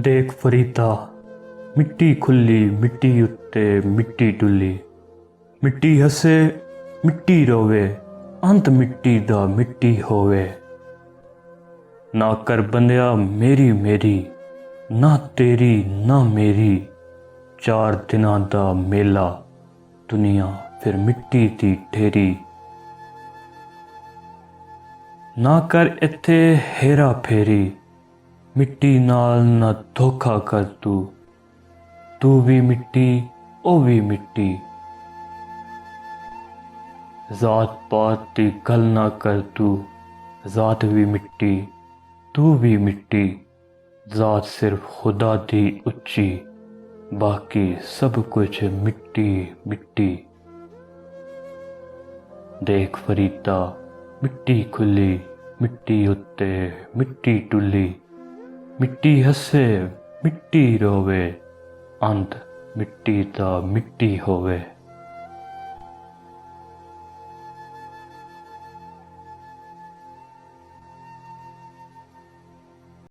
देख फरीदा मिट्टी खुली मिट्टी उत्ते मिट्टी टुली मिट्टी हसे मिट्टी रोवे अंत मिट्टी दा मिट्टी होवे ना कर बंदिया मेरी मेरी ना तेरी ना मेरी चार दिनां दा मेला दुनिया फिर मिट्टी दी ढेरी ना कर इत्थे हेरा फेरी मिट्टी नाल ना धोखा कर तू भी मिट्टी ओ भी मिट्टी जात पात दी गल ना कर तू जात भी मिट्टी तू भी मिट्टी जात सिर्फ खुदा दी उच्ची बाकी सब कुछ मिट्टी मिट्टी देख फरीदा मिट्टी खुली मिट्टी उत्ते मिट्टी टुली मिट्टी हसे मिट्टी रोवे अंत मिट्टी दा मिट्टी होवे।